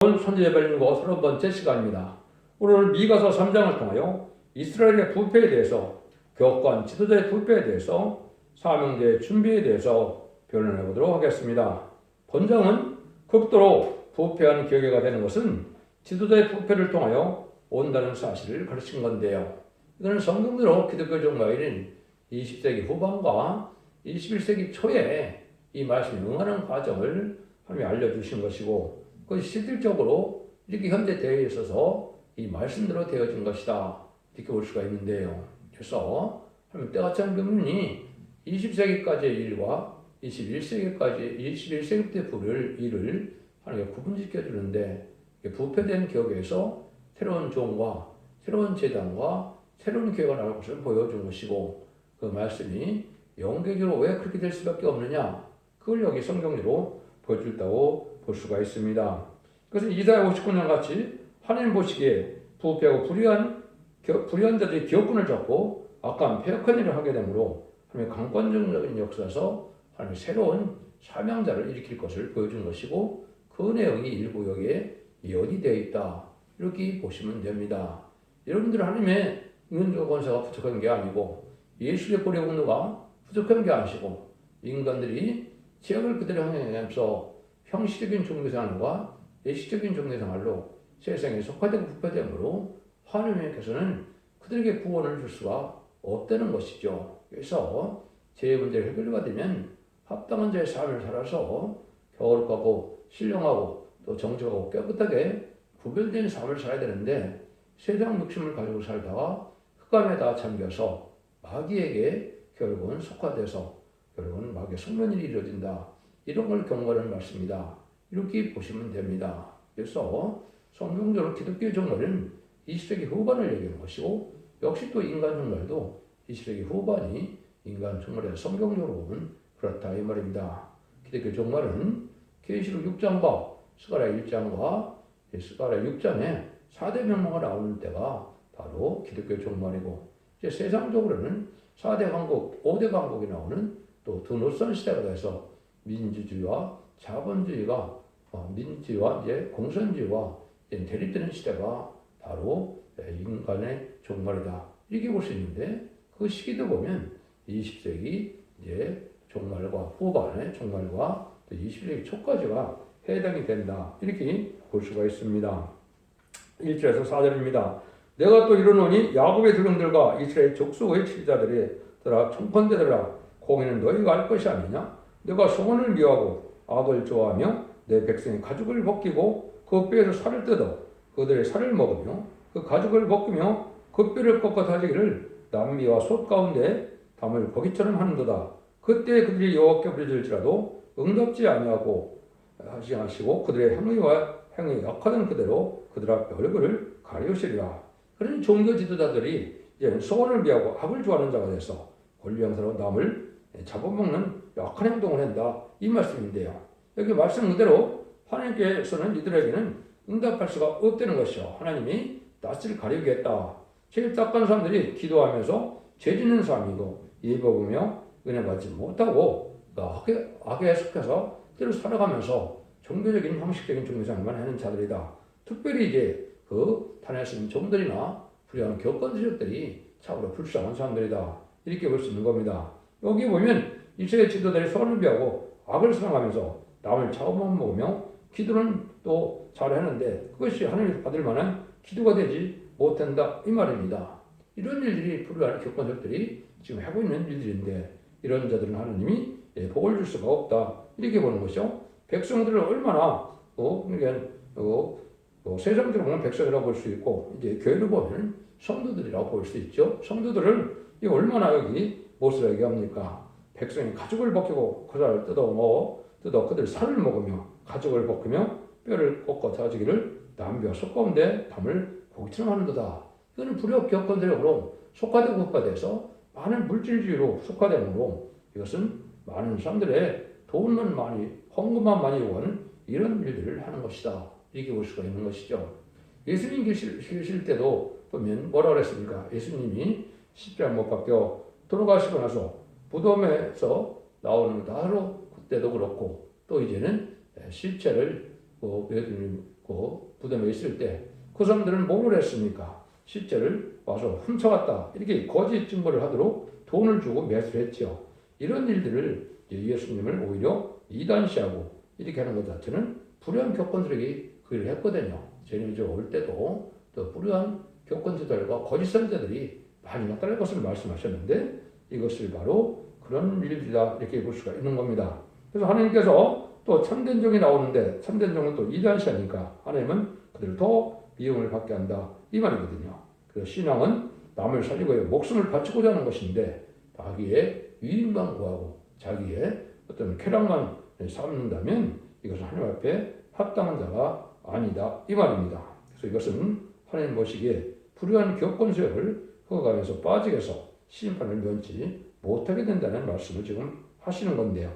선지자별린고 30번째 시간입니다. 오늘 미가서 3장을 통하여 이스라엘의 부패에 대해서, 교권 지도자의 부패에 대해서, 사명제의 준비에 대해서 변론해 보도록 하겠습니다. 본장은 극도로 부패한 교회가 되는 것은 지도자의 부패를 통하여 온다는 사실을 가르친 건데요. 이거는 성경대로 기독교 종말인 20세기 후반과 21세기 초에 이 말씀이 응하는 과정을 하나님이 알려주신 것이고, 그것이 실질적으로 이렇게 현대 대회에 있어서 이 말씀대로 되어진 것이다, 이렇게 볼 수가 있는데요. 그래서 하나님 때같이 한 경륜이 20세기까지의 일과 21세기 때 부를 일을 하나님께 구분시켜 주는데, 부패된 교회에서 새로운 종과 새로운 제단과 새로운 교회가 나올 것을 보여준 것이고, 그 말씀이 영계적으로 왜 그렇게 될 수밖에 없느냐, 그걸 여기 성경으로 보여준다고 볼 수가 있습니다. 그래서 이사야 59년 같이 하나님 보시기에 부패하고 불의한 자들이 기업군을 잡고 악한 폐역한 일을 하게 되므로 하나님의 강권적인 역사에서 하나님의 새로운 사명자를 일으킬 것을 보여준 것이고, 그 내용이 일부 여기에 예언이 되어 있다, 이렇게 보시면 됩니다. 여러분들 하나님의 인간적 권세가 부족한 게 아니고 예수의 보리 공로가 부족한 게 아니시고, 인간들이 지역을 그대로 행하면서 형식적인 종교생활과 예식적인 종교생활로 세상에 속화되고 부패됨으로 하나님께서는 그들에게 구원을 줄 수가 없다는 것이죠. 그래서 제 문제를 해결받으면 합당한 자의 삶을 살아서 거룩하고 신령하고 또 정직하고 깨끗하게 구별된 삶을 살아야 되는데, 세상 욕심을 가지고 살다가 흑암에 다 잠겨서 마귀에게 결국은 속화돼서 결국은 마귀의 속면일이 이루어진다, 이런 걸 경고하는 말씀이다, 이렇게 보시면 됩니다. 그래서 성경적으로 기독교의 종말은 20세기 후반을 얘기하는 것이고, 역시 또 인간 종말도 20세기 후반이 인간 종말에 성경적으로 보면 그렇다, 이 말입니다. 기독교 종말은 계시록 6장과 스가랴 1장과 스가랴 6장에 4대 명령가 나오는 때가 바로 기독교 종말이고, 이제 세상적으로는 4대 강국, 5대 강국이 나오는 또 두 노선 시대가 돼서 민주주의와 자본주의가 민주주의와 이제 공산주의와 대립되는 시대가 바로 인간의 종말이다, 이렇게 볼 수 있는데, 그 시기도 보면 20세기 이제 종말과 후반의 종말과 또 21세기 초까지가 해당이 된다, 이렇게 볼 수가 있습니다. 1절에서 4절입니다. 내가 또 이르노니 야곱의 들령들과 이스라엘 족속의 칠자들이더라, 총컨대더라, 공의는 너희가 알 것이 아니냐? 내가 소원을 미워하고 악을 좋아하며 내 백성의 가죽을 벗기고 그 뼈에서 살을 뜯어 그들의 살을 먹으며 그 가죽을 벗기며 그 뼈를 꺾어 다지기를 남미와 솥 가운데 담을 거기처럼 하는도다. 그때 그들이 여호와께 부르짖을지라도 응답지 아니하고 하시고 그들의 행위가 약하던 그대로 그들 앞에 얼굴을 가리우시리라. 그러니 종교 지도자들이 이제 소원을 미하고 악을 좋아하는 자가 돼서 권리형사로 남을 잡아먹는 약한 행동을 한다, 이 말씀인데요. 여기 말씀 그대로 하나님께서는 이들에게는 응답할 수가 없다는 것이요. 하나님이 낯을 가리겠다. 제일 딱한 사람들이 기도하면서 죄 짓는 사람이고 예배 보며 은혜 받지 못하고 악에 속해서 그대로 살아가면서 종교적인 형식적인 종교생활만 하는 자들이다. 특별히 이제 그 다녔은 종들이나 불의한 교권세력들이 참으로 불쌍한 사람들이다, 이렇게 볼 수 있는 겁니다. 여기 보면 이스라엘 지도자들이 소원을 비하고 악을 사랑하면서 남을 잡아만 먹으며 기도는 또 잘하는데 그것이 하나님이 받을 만한 기도가 되지 못한다, 이 말입니다. 이런 일들이 불의한 교권세력들이 지금 하고 있는 일들인데, 이런 자들은 하나님이 복을 줄 수가 없다, 이렇게 보는 것이죠. 백성들을 얼마나 세상적으로 보면 백성이라고 볼 수 있고, 이제 교회를 보면 성도들이라고 볼 수 있죠. 성도들을 얼마나 여기 못을 얘기합니까? 백성이 가죽을 벗기고 그를 뜯어 그들 살을 먹으며 가죽을 벗기며 뼈를 꺾어 다지기를 남비와 솥 가운데 담을 고기처럼 하는도다. 이거는 불의한 교권세력으로 속화되고 흑화돼서 많은 물질주의로 속화되므로 이것은 많은 사람들의 돈만 많이, 헌금만 많이 요구하는 이런 일들을 하는 것이다, 이렇게 볼 수가 있는 것이죠. 예수님 계실 때도 보면 뭐라 그랬습니까? 예수님이 십자가 못 박혀 돌아가시고 나서 무덤에서 나오는 하루, 그때도 그렇고 또 이제는 실체를 그 부담에 있을 때 그 사람들은 뭐를 했습니까? 시체를 와서 훔쳐갔다 이렇게 거짓 증거를 하도록 돈을 주고 매수를 했죠. 이런 일들을 예수님을 오히려 이단시하고 이렇게 하는 것 자체는 불의한 교권들에게 그 일을 했거든요. 재림주가 올 때도 또 불의한 교권자들과 거짓 선자들이 많이 나타날 것을 말씀하셨는데 이것을 바로 그런 일들이다 이렇게 볼 수가 있는 겁니다. 그래서 하나님께서 또 참된 종이 나오는데 참된 종은 또 이단시하니까 하나님은 그들을 더 미움을 받게 한다 이 말이거든요. 그래서 신앙은 남을 살리고 목숨을 바치고자 하는 것인데 자기의 유익만 구하고 자기의 어떤 쾌락만 삼는다면 이것은 하나님 앞에 합당한 자가 아니다 이 말입니다. 그래서 이것은 하나님 보시기에 불의한 교권 수역을 허가하면서 빠지게 해서 심판을 면치 못하게 된다는 말씀을 지금 하시는 건데요.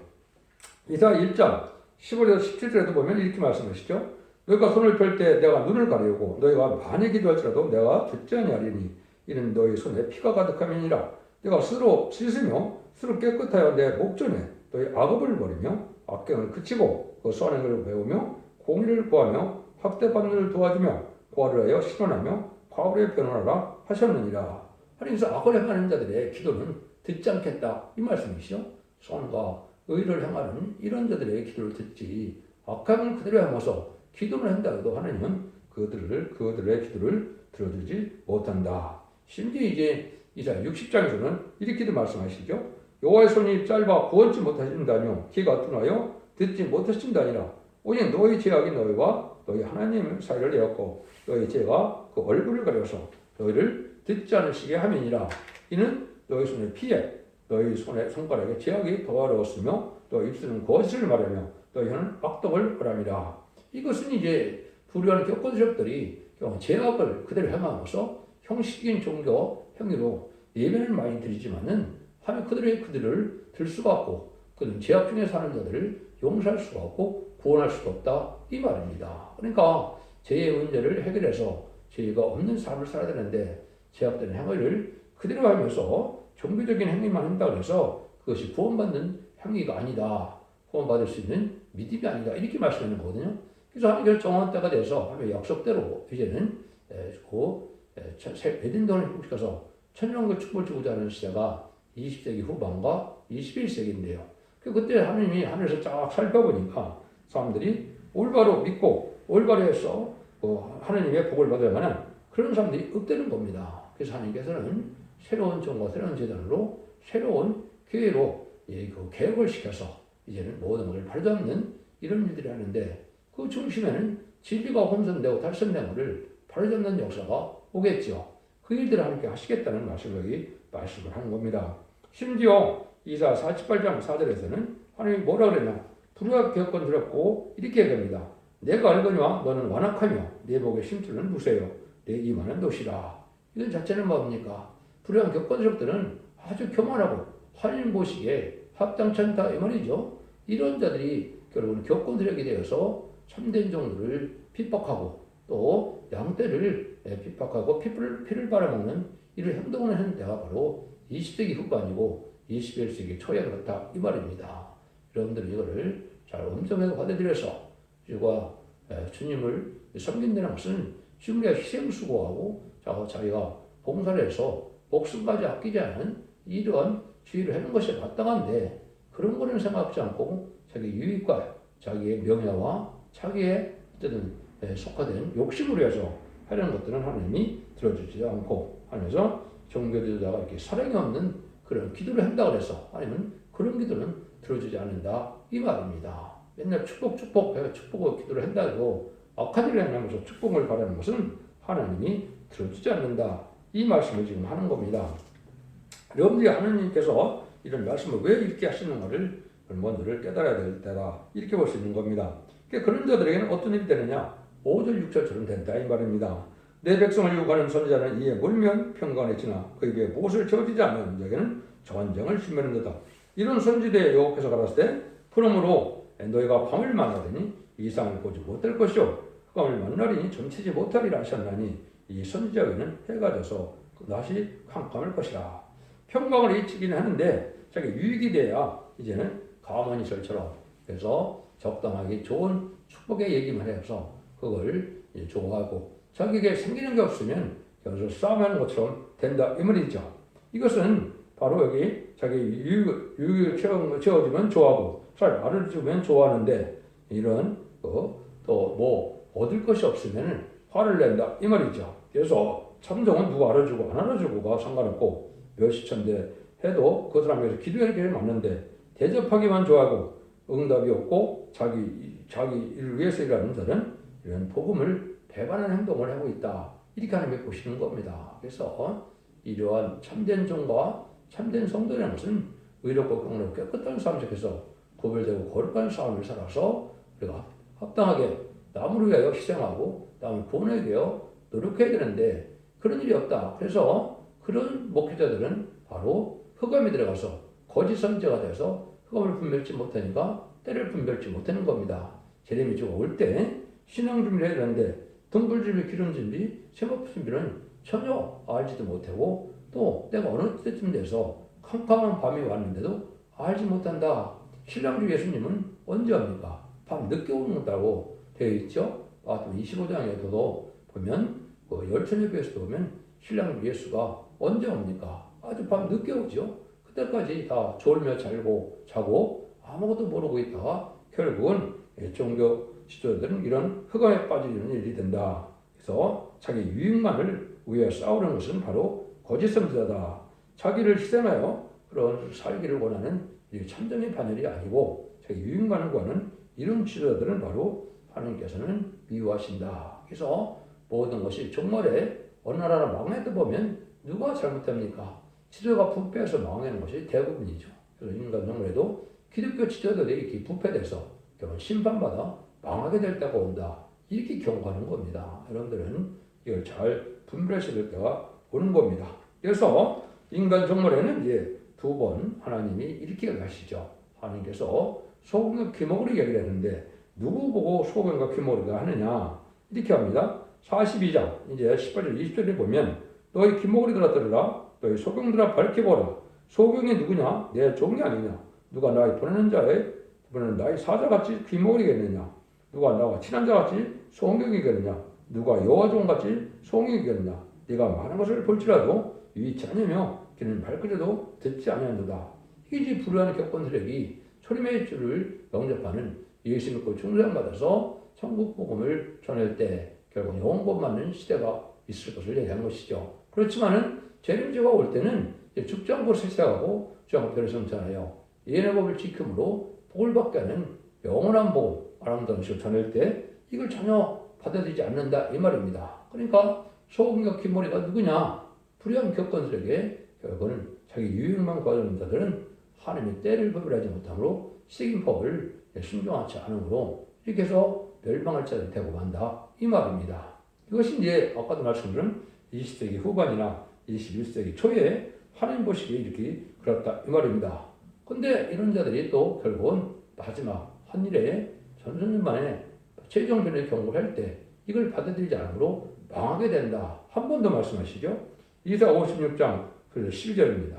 이사 1장 15절에서 17절에도 보면 이렇게 말씀하시죠. 너희가 손을 펼 때 내가 눈을 가리우고 너희가 많이 기도할지라도 내가 듣지 아니하리니 이는 너희 손에 피가 가득함이니라. 내가 스스로 씻으며 스스로 깨끗하여 내 목전에 너희 악업을 버리며 악경을 그치고 그 선한 것을 배우며 공의를 구하며 학대받는 일을 도와주며 고아를 하여 신원하며 과부를 변호하라 하셨느니라. 하나님께서 악을 행하는 자들의 기도는 듣지 않겠다 이 말씀이시죠. 선과 의를 행하는 이런 자들의 기도를 듣지 악함을 그대로 행해서 기도를 한다 해도 하나님은 그들의 기도를 들어주지 못한다. 심지어 이제 이사야 60장에서는 이렇게도 말씀하시죠. 여호와의 손이 짧아 구원치 못하신다며 귀가 둔하여 듣지 못하신다니라. 오직 너희 죄악이 너희와 너희 하나님 사이를 내었고 너희 죄가 그 얼굴을 가려서 너희를 듣지 않으시게 함이니라. 이는 너희 손의 피에 너희 손가락에 죄악이 더하러웠으며 너희 입술은 거짓을 말하며 너희 혀는 악독을 말함이라. 이것은 이제 불의한 교권세력들이 죄악을 그대로 행함으로써 형식적인 종교 행위로 예배는 많이 드리지만은 하면 그들을 들 수가 없고 그들은 죄악 중에 사는 자들을 용서할 수가 없고 구원할 수가 없다 이 말입니다. 그러니까 죄의 문제를 해결해서 죄가 없는 삶을 살아야 되는데 죄악된 행위를 그대로 하면서 종교적인 행위만 한다고 해서 그것이 구원받는 행위가 아니다. 구원받을 수 있는 믿음이 아니다. 이렇게 말씀하는 거거든요. 그래서 하나님께서 정한 때가 돼서 하나님의 약속대로 이제는 에덴동을 회복시켜서 천년왕국 축복을 주고자 하는 시대가 20세기 후반과 21세기인데요. 그때 하나님이 하늘에서 쫙 살펴보니까 사람들이 올바로 믿고 올바로 해서 하나님의 복을 받아야만 그런 사람들이 없다는 겁니다. 그래서 하나님께서는 새로운 종과 새로운 제단으로 새로운 교회로 그 개혁을 시켜서 이제는 모든 것을 바로잡는 이런 일들이 하는데 그 중심에는 진리가 혼선되고 달성된 것을 바로잡는 역사가 오겠죠. 그 일들을 함께 하시겠다는 말씀을 하는 겁니다. 심지어 이사 48장 4절에서는 하나님이 뭐라 그랬냐? 불의와 교권 두렵고 이렇게 얘기합니다. 내가 알거니와 너는 완악하며 내 목의 심줄은 무쇠요 내 이마는 노시라. 이건 자체는 뭡니까? 불의한 교권세력들은 아주 교만하고 하나님 보시기에 합당치 않다 이 말이죠. 이런 자들이 결국은 교권세력이 되어서 참된 종들을 핍박하고 또 양떼를 핍박하고 피를 빨아먹는 이런 행동을 하는 때가 바로 20세기 후반이고 21세기 초에 그렇다 이 말입니다. 여러분들은 이거를 잘 엄정하게 받아들여서 주님을 섬긴다는 것은 주님의 희생수고하고 자기가 봉사를 해서 목숨까지 아끼지 않은 이러한 주의를 하는 것이 마땅한데 그런 거는 생각하지 않고 자기 유익과 자기의 명예와 자기의 어떤 속화된 욕심으로 해서 하려는 것들은 하나님이 들어주지 않고 하면서 종교지도자가 이렇게 사랑이 없는 그런 기도를 한다고 해서 하나님은 그런 기도는 들어주지 않는다 이 말입니다. 맨날 축복을 기도를 한다고 악한 일을 행하면서 축복을 바라는 것은 하나님이 들어주지 않는다 이 말씀을 지금 하는 겁니다. 여러분들이 하나님께서 이런 말씀을 왜 이렇게 하시는가를 먼저를 깨달아야 될 때다 이렇게 볼 수 있는 겁니다. 그런 자들에게는 어떤 일이 되느냐 5절 6절처럼 된다 이 말입니다. 내 백성을 유혹하는 선지자는 이에 물면 평강에 지나 그 입에 못을 채워지지 않는 자에게는 전쟁을 심하는도다. 이런 선지자에 유혹해서 갈았을 때 그러므로 너희가 밤을 만나더니 이상을 보지 못할 것이요 밤을 만나리니 점치지 못하리라 하셨나니 이 선지자에게는 해가 져서 다시 캄캄할 것이라. 평강을 잊히기는 하는데 자기 유익이 돼야 이제는 가만히 절처럼 그래서 적당하게 좋은 축복의 얘기만 해서 그걸 이제 좋아하고 자기에게 생기는 게 없으면 여기서 싸움하는 것처럼 된다 이 말이죠. 이것은 바로 여기 자기 유익을 채워주면 좋아하고 잘 알아주면 좋아하는데 이런 또 뭐 얻을 것이 없으면 화를 낸다 이 말이죠. 그래서 참정은 누가 알아주고 안 알아주고가 상관없고 멸시천대 해도 그 사람 위해서 기도하는 게 맞는데 대접하기만 좋아하고 응답이 없고 자기를 위해서 일하는 자는 이런 복음을 배반하는 행동을 하고 있다. 이렇게 하나님이 보시는 겁니다. 그래서 이러한 참된 종과 참된 성도라는 것은 의롭고 경건하고 깨끗한 삶 속에서 구별되고 거룩한 삶을 살아서 우리가 합당하게 남을 위하여 희생하고 남을 구원하기 위하여 노력해야 되는데 그런 일이 없다. 그래서 그런 목회자들은 바로 흑암에 들어가서 거짓 선지자가 돼서 흑암을 분별치 못하니까 때를 분별치 못하는 겁니다. 제레미 주가 올 때 신앙 준비를 해야 되는데 등불 준비, 기름 준비, 세법 준비는 전혀 알지도 못하고 또 때가 어느 때쯤 돼서 캄캄한 밤이 왔는데도 알지 못한다. 신랑주 예수님은 언제 옵니까? 밤 늦게 오는다고 되어 있죠. 마태복음 25장에도 보면 그 열처녀교에서도 보면 신랑주 예수가 언제 옵니까? 아주 밤 늦게 오죠. 그때까지 다 졸며 자고 아무것도 모르고 있다가 결국은 종교 지도자들은 이런 흑암에 빠지는 일이 된다. 그래서 자기 유익만을 위해 싸우는 것은 바로 거짓 선지자다. 자기를 희생하여 그런 살기를 원하는 참정의 반열이 아니고 자기 유익만을 구하는 이런 지도자들은 바로 하나님께서는 미워하신다. 그래서 모든 것이 종말에 어느 나라 망해도 보면 누가 잘못합니까? 지도자가 부패해서 망하는 것이 대부분이죠. 그래서 인간 정말에도 기독교 지도자들이 이렇게 부패돼서 결국 심판받아 망하게 될 때가 온다. 이렇게 경고하는 겁니다. 여러분들은 이걸 잘 분별하셔야 될 때가 오는 겁니다. 그래서 인간 종말에는 이제 두 번 하나님이 이렇게 하시죠. 하나님께서 소금과 귀머거리 얘기를 했는데 누구 보고 소금과 귀머거리가 하느냐 이렇게 합니다. 42장 이제 18절 20절에 보면 너희 귀머거리들아 들으라 너희 소경들아 밝혀보라 소경이 누구냐 내 종이 아니냐 누가 나의 보내는 나의 사자같이 귀머거리겠느냐 누가 나와 친한 자같이 소경이겠느냐 누가 여호와 종같이 소경이겠느냐 네가 많은 것을 볼지라도 유의치 않으며 귀는 밝으려도 듣지 아니한도다. 이게 불우한 격건들에게 초림의 주를 영접하는 예수 믿고 충성받아서 천국 복음을 전할 때 결국 영원권 받는 시대가 있을 것을 얘기한 것이죠. 그렇지만은 재림제가 올 때는 죽지 않고 시작하고 주장법대로 성찬하여 예언의 법을 지킴으로 복을 받게 하는 영원한 복 아름다운 것을 전할 때 이걸 전혀 받아들이지 않는다 이 말입니다. 그러니까 소금과 귀머리가 누구냐? 불의한 격건들에게 결국은 자기 유익만 구하는 자들은 하나님의 때를 분별하지 못함으로 식인법을 순종하지 않으므로 이렇게 해서 멸망할 자들이 되고 만다 이 말입니다. 이것이 이제 아까도 말씀드린 20세기 후반이나 21세기 초에 하나님 보시기에 이렇게 그렇다 이 말입니다. 근데 이런 자들이 또 결국은 마지막 한 일에 전선년 만에 최종전의 경고를 할 때 이걸 받아들이지 않으므로 망하게 된다. 한 번 더 말씀하시죠. 이사 56장 그래서 12절입니다.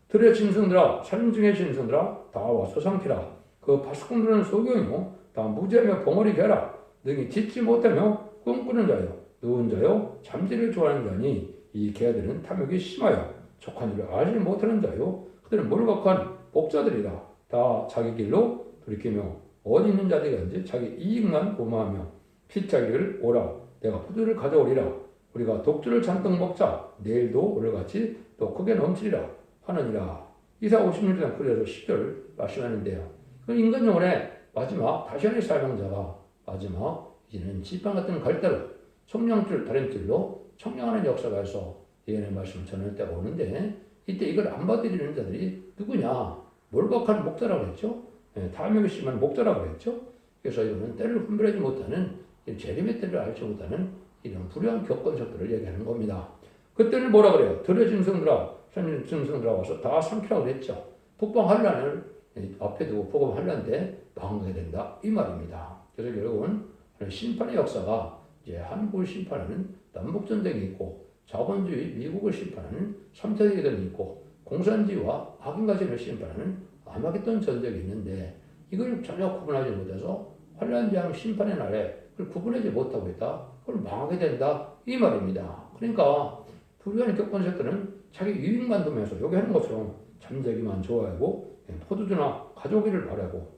들의 짐승들아 산림 중의 짐승들아 다 와서 삼키라. 그 파수꾼들은 소경이요 다 무지하며 벙어리게 하라. 능히 짖지 못하며 꿈꾸는 자요 누운 자요 잠지를 좋아하는 자니 이 개들은 탐욕이 심하여 족한 일을 알지 못하는 자요 그들은 몰각한 복자들이다. 다 자기 길로 돌이키며 어디 있는 자들이든지 자기 이익만 고마하며 피차기를 오라 내가 포도를 가져오리라. 우리가 독주를 잔뜩 먹자 내일도 오늘같이 또 크게 넘치리라 하느니라. 이사 56장 그래서 10절 말씀하는데요. 인간 영혼의 마지막 다시 한의 사명자가 마지막 이제는 지팡 같은 갈대로 청량줄 다림줄로 청량하는 역사가 있어 예언의 말씀을 전할 때가 오는데 이때 이걸 안 받아들이는 자들이 누구냐? 몰박한 목자라고 했죠. 탐욕이 심한 목자라고 했죠. 그래서 이거는 때를 분별하지 못하는 재림의 때를 알지 못하는 이런 불의한 격건석들을 얘기하는 겁니다. 그때는 뭐라 그래요? 들의 짐승들아, 산림 짐승들아 와서 다 삼키라고 그랬죠. 북방 환란을 앞에 두고 복음 환란때 망하게 된다 이 말입니다. 그래서 여러분 심판의 역사가 이제 한국을 심판하는 남북 전쟁이 있고 자본주의 미국을 심판하는 3차 대전이 있고 공산주의와 악인가시를 심판하는 아마겟돈 전쟁이 있는데 이걸 전혀 구분하지 못해서 환란장 심판의 날에 그걸 구분하지 못하고 있다. 그걸 망하게 된다. 이 말입니다. 그러니까 불의한 겪은새들은 자기 유익만 보면서 여기 하는 것처럼 잠자기만 좋아하고 포도주나 가져오기를 바라고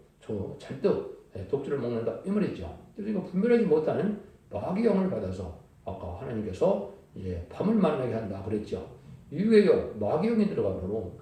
잔뜩 독주를 먹는다. 이 말이죠. 그래서 이거 분별하지 못하는 마귀영을 받아서 아까 하나님께서 이제 밤을 만나게 한다 그랬죠. 유해영, 마귀영이 들어가므로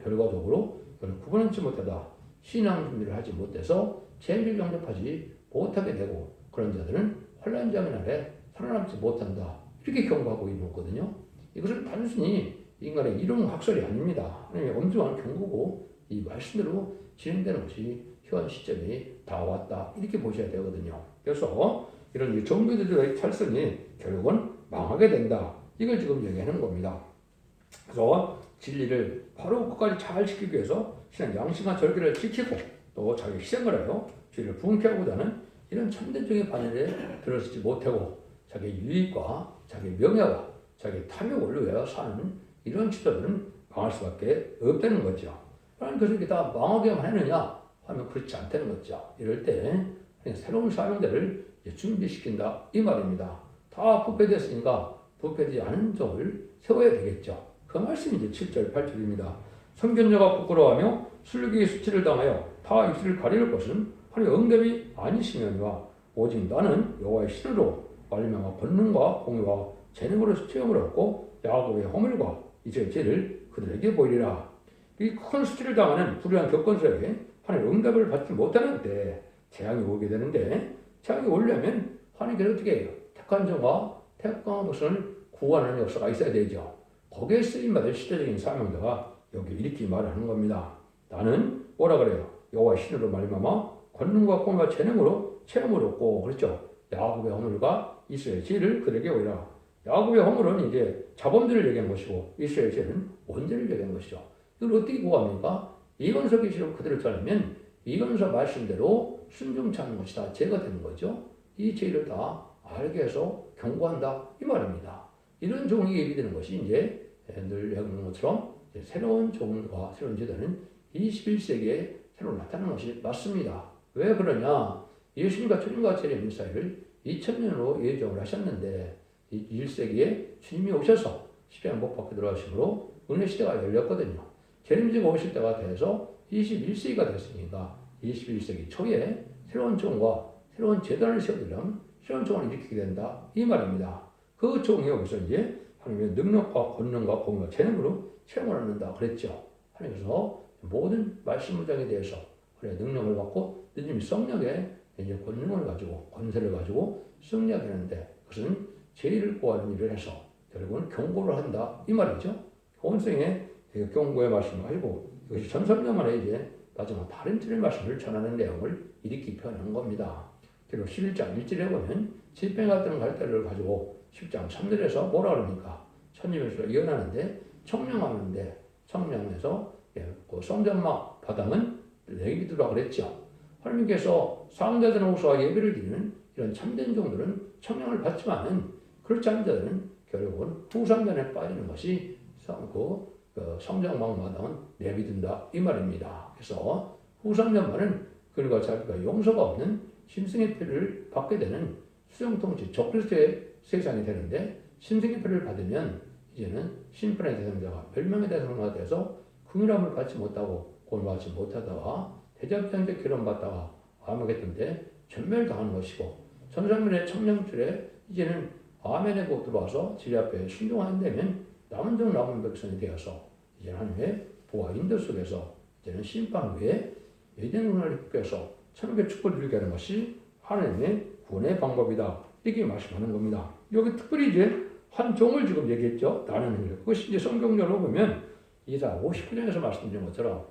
결과적으로 구분하지 못하다. 신앙 준비를 하지 못해서 재미를 영접하지 못하게 되고 그런 자들은 환난장의 날에 살아남지 못한다. 이렇게 경고하고 있는 거거든요. 이것은 단순히 인간의 이론학설이 아닙니다. 하나님의 엄중한 경고고 이 말씀대로 진행되는 것이 현 시점이 다 왔다. 이렇게 보셔야 되거든요. 그래서 이런 종교들의 탈선이 결국은 망하게 된다. 이걸 지금 얘기하는 겁니다. 그래서 진리를 바로 끝까지 잘 지키기 위해서 신앙 양심과 절기를 지키고 또 자기 희생을 하여 진리를 부흥케 하고자 하는 이런 참된적인 반열에 들어서지 못하고 자기 유익과 자기 명예와 자기 탐욕을 위하여 사는 이런 지도들은 망할 수밖에 없다는 거죠. 그러니까 그래서 이게 다 망하게만 하느냐 하면 그렇지 않다는 거죠. 이럴 때 새로운 사명들을 준비시킨다 이 말입니다. 다 부패됐으니까 부패되지 않은 종을 세워야 되겠죠. 그 말씀이 이제 7절 8절입니다. 선견자가 부끄러워하며 술기의 수치를 당하여 다 입술을 가리는 것은 하나님의 응답이 아니시면이와 오직 나는 여호와의 신으로 말미암아 권능과 공의와 재능으로 체험을 얻고 야곱의 허물과 이스라엘 죄를 그들에게 보이리라. 이 큰 수치를 당하는 불의한 겪은서에게 하나님의 응답을 받지 못하는 때 재앙이 오게 되는데 재앙이 오려면 하나님께서 어떻게 해요? 택한 종과 택한 것을 구원하는 역사가 있어야 되죠. 거기에 쓰임받을 시대적인 사명자가 여기 이렇게 말하는 겁니다. 나는 뭐라 그래요? 여호와의 신으로 말미암아 권능과 공의와 재능으로 체험을 얻고 그렇죠. 야곱의 허물과 이스라엘 죄를 그들에게 오리라. 야곱의 허물은 이제 자범죄를 얘기한 것이고 이스라엘 죄는 원죄를 얘기한 것이죠. 이걸 어떻게 구합니까? 이건서 계시록 그들을 따르면 이건서 말씀대로 순종치 않는 것이 다 죄가 되는 거죠. 이 죄를 다 알게 해서 경고한다 이 말입니다. 이런 종이 예비되는 것이 이제 늘 얘기하는 것처럼 새로운 종과 새로운 제도는 21세기에 새로 나타나는 것이 맞습니다. 왜 그러냐? 예수님과 주님과 재림의 사이를 2000년으로 예정을 하셨는데 21세기에 주님이 오셔서 십자가에 못 박혀 들어가심으로 은혜 시대가 열렸거든요. 재림제가 오실 때가 돼서 21세기가 됐으니까 21세기 초에 새로운 종과 새로운 재단을 세우려면 새로운 종을 일으키게 된다 이 말입니다. 그 종이 여기서 이제 하나님의 능력과 권능과 공의와 재능으로 체험을 얻는다 그랬죠. 하나님께서 모든 말씀 문장에 대해서 우리의 능력을 받고 늦은 성령의 이제 권능을 가지고 권세를 가지고 승리하게 되는데 그것은 죄를 구하는 일을 해서 결국은 경고를 한다 이 말이죠. 본성의 경고의 말씀을 하고 이것이 전설명만에 이제 마지막 다른 틀의 말씀을 전하는 내용을 이렇게 표현한 겁니다. 그리고 11장 1절에 보면 집행 같은 갈대를 가지고 10장 3절에서 뭐라 그럽니까? 천지면수로 예언하는데 청명하는데 청명에서 그 성전막 바닥은 레위기드라 그랬죠. 하나님께서 상자들은 호소와 예배를 드리는 이런 참된 종들은 청명을 받지만은 그렇지 않은 자들은 결국은 후상전에 빠지는 것이 성전막 마당은 내비둔다 이 말입니다. 그래서 후상전만은 그들과 자기가 용서가 없는 신승의 표를 받게 되는 수정통치 적그리스도의 세상이 되는데 신승의 표를 받으면 이제는 심판의 대상자가 멸망의 대상자가 돼서 긍휼함을 받지 못하고 구원받지 못하다가 대적장제 결혼받다가 아마겟돈때 전멸당하는 것이고 전산물의 청량줄에 이제는 아멘의 곧 들어와서 진리 앞에 순종한다면 남은 종 남은 백성이 되어서 이제 하나님의 보호와 인도 속에서 이제는 심판 후에 예전 문화를 입혀서 천국의 축복을 누리게 하는 것이 하나님의 구원의 방법이다 이렇게 말씀하는 겁니다. 여기 특별히 이제 한 종을 지금 얘기했죠. 나는 그것이 이제 성경적으로 보면 이사 59장에서 말씀드린 것처럼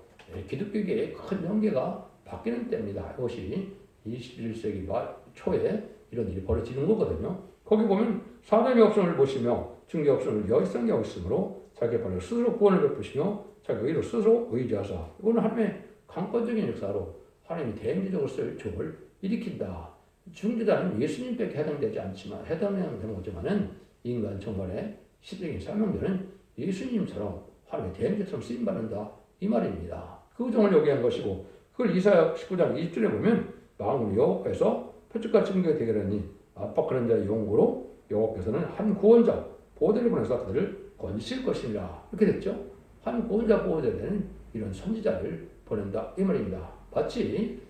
기독교계의 큰 연계가 바뀌는 때입니다. 이것이 21세기 말 초에 이런 일이 벌어지는 거거든요. 거기 보면 사람의 없음을 보시며 증개 없음을 여기성이 있으므로 자기 발로 스스로 구원을 베푸시며 자기 의로 스스로 의지하사 이거는 하나님의 강권적인 역사로 하나님이 대행제적으로 쓸 종을 일으킨다. 중재자는 예수님밖에 해당되지 않지만 해당되는 거지만은 인간 정말의 시대적인 사명자는 예수님처럼 하나님의 대행제처럼 쓰임받는다 이 말입니다. 그 종을 요구한 것이고 그걸 이사야 19장 20절에 보면 망을 여호와께서 표적과 증거가 되게라니 압박하는 자의 용고로 여호와께서는 한 구원자 보호자를 보내서 그들을 건지실 것이니라. 이렇게 됐죠. 한 구원자 보호자가 되는 이런 선지자를 보낸다 이 말입니다. 마치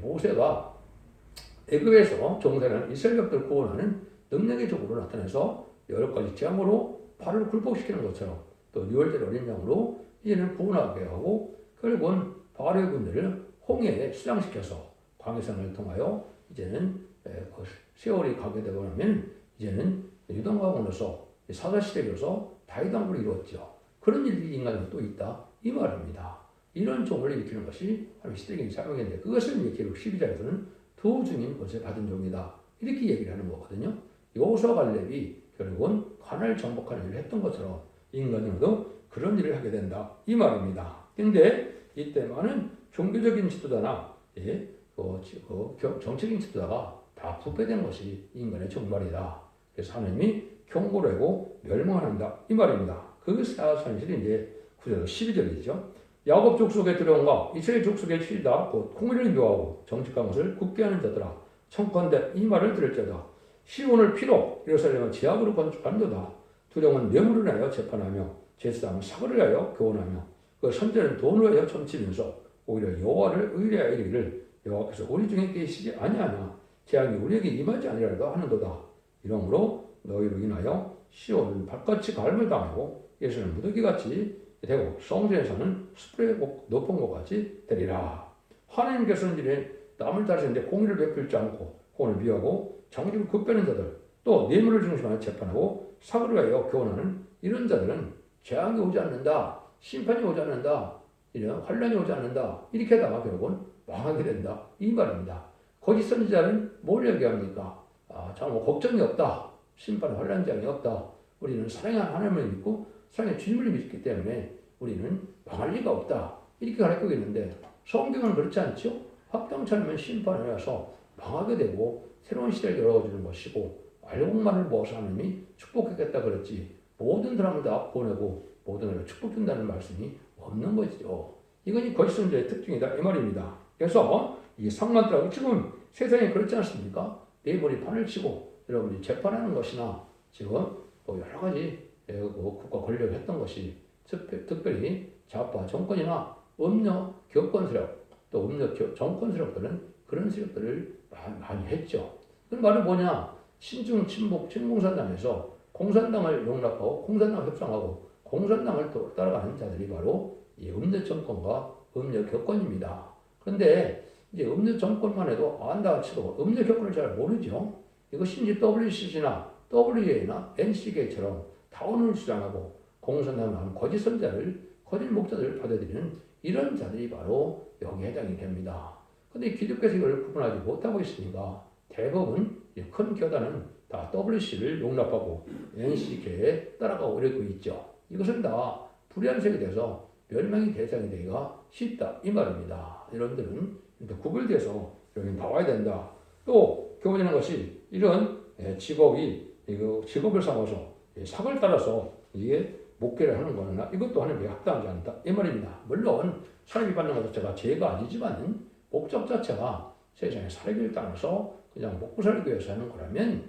모세가 애굽에서 종사하는 이스라엘 족들을 구원하는 능력의 적으로 나타나서 여러 가지 재앙으로 발을 굴복시키는 것처럼 또 유월절 어린 양으로 이제는 구원하게 하고 결국은 바로의 군대를 홍해에 수장시켜서 광해성을 통하여 이제는 세월이 가게 되고 나면 이제는 유동강으로서 사사시대로서 다윗왕국을 이루었죠. 그런 일이 인간에 또 있다 이 말입니다. 이런 종을 일으키는 것이 하나님의 시대적인 사명인데 그것을 이제 기록 12장에서는 두 중인 것을 받은 종이다 이렇게 얘기를 하는 거거든요. 여호수아 갈렙이 결국은 가나안을 정복하는 일을 했던 것처럼 인간으로도 그런 일을 하게 된다 이 말입니다. 그런데 이때만은 종교적인 지도자나 정치적인 지도자가 다 부패된 것이 인간의 종말이다. 그래서 하나님이 경고를 하고 멸망한다 이 말입니다. 그 사실이 이제 9절 12절이죠. 야곱 족속에 들어온가 이스라엘 족속에 치리다 곧 공의를 묘하고 정직한 것을 굳게 하는 자들아 청컨대 이 말을 들을지어다. 시온을 피로 예루살렘은 제약으로 건축한도다. 두령은 뇌물을 하여 재판하며 제사장은 사고를 하여 교훈하며 그 선제는 돈을 하여 점치면서 오히려 여호와를 의뢰하여 이르기를 여호와께서 우리 중에 계시지 아니하나 재앙이 우리에게 임하지 아니하리라 하는도다. 이러므로 너희로 인하여 시온은 발같이 갈물 당하고 예루살렘은 무더기같이 되고 성전에서는 숯불의 높은 것같이 되리라. 하나님께서는 이제 남을 다스리는데 공의를 베풀지 않고 공을 미워하고 정직을 굽빼는 자들 또 뇌물을 중심하여 재판하고 사고를 하여 교훈하는 이런 자들은 재앙이 오지 않는다. 심판이 오지 않는다. 이런 환란이 오지 않는다. 이렇게 하다가 결국은 망하게 된다. 이 말입니다. 거짓 선지자는 뭘 얘기합니까? 정말 걱정이 없다. 심판 환란 재앙이 없다. 우리는 사랑하는 하나님을 믿고 사랑의 주님을 믿기 때문에 우리는 망할 리가 없다. 이렇게 가르치고 있는데 성경은 그렇지 않죠? 합당처럼 심판을 해서 망하게 되고 새로운 시대를 열어주는 것이고 알곡만을 모아서 하나님이 축복하겠다 그랬지 모든 사람을 다 보내고 모든 사람을 축복 준다는 말씀이 없는 거죠. 이건 거짓 선지자의 특징이다 이 말입니다. 그래서 이 상만들하고 지금 세상에 그렇지 않습니까? 네이버리 판을 치고 여러분이 재판하는 것이나 지금 여러 가지 국가 권력을 했던 것이 특별히 좌파 정권이나 음녀 교권 세력 또 음녀 정권 세력들은 그런 세력들을 많이 했죠. 그 말은 뭐냐? 신중 친북 친공산당에서 공산당을 용납하고 공산당 협상하고 공산당을 또 따라가는 자들이 바로 이 음녀 정권과 음녀 교권입니다. 그런데 이제 음녀 정권만 해도 안다 치고 음녀 교권을 잘 모르죠. 이것이 이제 WCC나 WA나 NCK처럼 타운을 주장하고 공산당을 하는 거짓 선자를 거짓 목자들을 받아들이는 이런 자들이 바로 여기에 해당이 됩니다. 그런데 기독교에서 이걸 구분하지 못하고 있으니까 대부분 큰 교단은 다 WC를 용납하고 NCK에 따라가고 이러고 있죠. 이것은 다 불의한 세력이 돼서 멸망의 대상이 되기가 쉽다 이 말입니다. 여러분들은 구별돼서 여기 나와야 된다. 또 교훈이라는 것이 이런 직업을 삼아서 사고를 따라서 이게 목회를 하는 거나 이것도 하나님께 합당하지 않다 이 말입니다. 물론 사람이 받는 것 자체가 죄가 아니지만 목적 자체가 세상에 살기를 따라서 그냥 먹고 살기 위해서 하는 거라면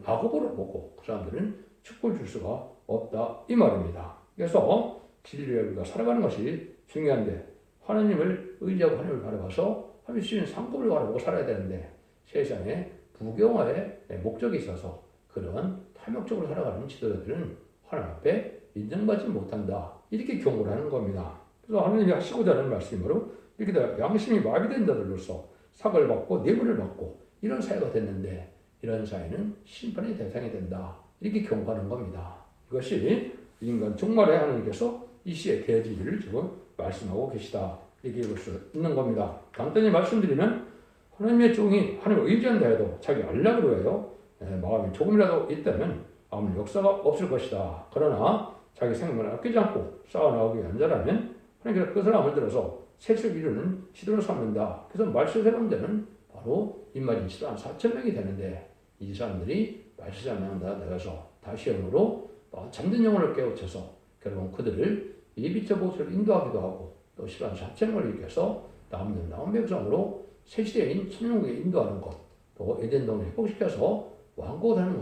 악업으로 보고 그 사람들은 축복을 줄 수가 없다 이 말입니다. 그래서 진리를 우리가 살아가는 것이 중요한데 하나님을 의지하고 하나님을 바라봐서 하나님 주시는 상급을 바라보고 살아야 되는데 세상에 부경화의 목적이 있어서 그런 탐욕적으로 살아가는 지도자들은 하나님 앞에 인정받지 못한다. 이렇게 경고를 하는 겁니다. 그래서 하나님이 하시고자 하는 말씀이 바로 이렇게 양심이 마비된 자들로서 사과를 받고 뇌물을 받고 이런 사회가 됐는데 이런 사회는 심판의 대상이 된다. 이렇게 경고하는 겁니다. 이것이 인간 종말에 하나님께서 이 시의 대지를 지금 말씀하고 계시다. 이렇게 읽을 수 있는 겁니다. 간단히 말씀드리면 하나님의 종이 하나님을 의지한다 해도 자기 알락으로 해요. 마음이 조금이라도 있다면 아무 역사가 없을 것이다. 그러나 자기 생명을 아끼지 않고 쌓아나가기 위한 자라면 하나님께서 그 사람을 들어서 세실 이루는 시도를 삼는다. 그래서 말세세운 자는 바로 입맞은 시도 한 4,000명이 되는데 이 사람들이 말세세운 다 내가서 다시 영으로 잠든 영혼을 깨우쳐서 결국 그들을 예비처 보수를 인도하기도 하고 또 10만 4,000명을 일으켜서 남는 남은 백성으로 새 시대인 천년국에 인도하는 것 또 에덴 동을 회복시켜서 왕국을 하는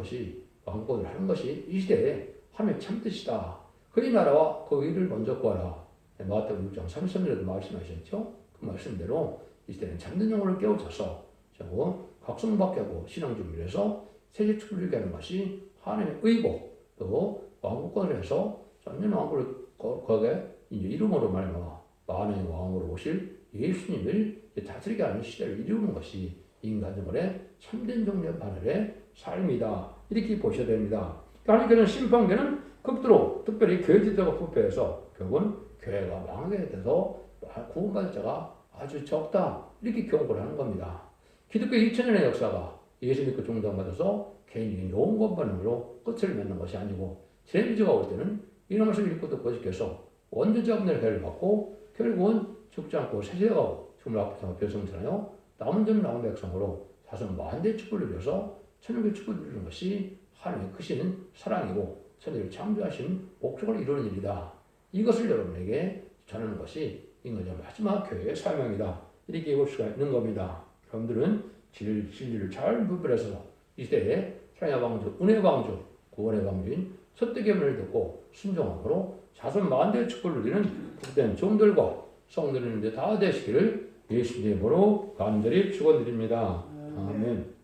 것이 이 시대에 하나님의 참뜻이다. 그의 나라와 그 의를 먼저 구하라. 마태복음 6장 33절에도 말씀하셨죠. 그 말씀대로 이 시대는 잠든 영혼을 깨우쳐서 각성받게 하고 신앙 준비를 해서 세계 축복을 이루게 하는 것이 하나님의 의복, 또 왕국권을 해서 전년 왕국을 거기에 이제 이름으로 말미암아 만왕의 왕으로 오실 예수님을 다스리게 하는 시대를 이루는 것이 인간적으로의 참된 종려 바늘의 삶이다. 이렇게 보셔야 됩니다. 하나님께서는 심판계는 극도로 특별히 교회 지도가 부패해서 결국은 교회가 망하게 돼서 구원받을 자가 아주 적다. 이렇게 경고를 하는 겁니다. 기독교 2000년의 역사가 예수 믿고 종장받아서 개인적인 좋은 것만으로 끝을 맺는 것이 아니고 제비주가 올 때는 이런 것을 읽고도 거짓해서 원죄자분의 해를 받고 결국은 죽지 않고 세세하고 주물 앞에서 별성하여 남은 점 남은 백성으로 자손 만대 축복을 이루어서 천국의 축복을 이루는 것이 하나님의 크신 사랑이고 천국을 창조하신 목적을 이루는 일이다. 이것을 여러분에게 전하는 것이 인간의 마지막 교회의 사명이다. 이렇게 볼 수가 있는 겁니다. 여러분들은 진리를 잘 분별해서 이 시대에 사랑의 방주, 은혜의 방주, 구원의 방주인 설득의 말을 듣고 순종함으로 자손 만대의 축복을 누리는 복된 종들과 성들은 이제 다 되시기를 예수님으로 간절히 축원드립니다. 아멘.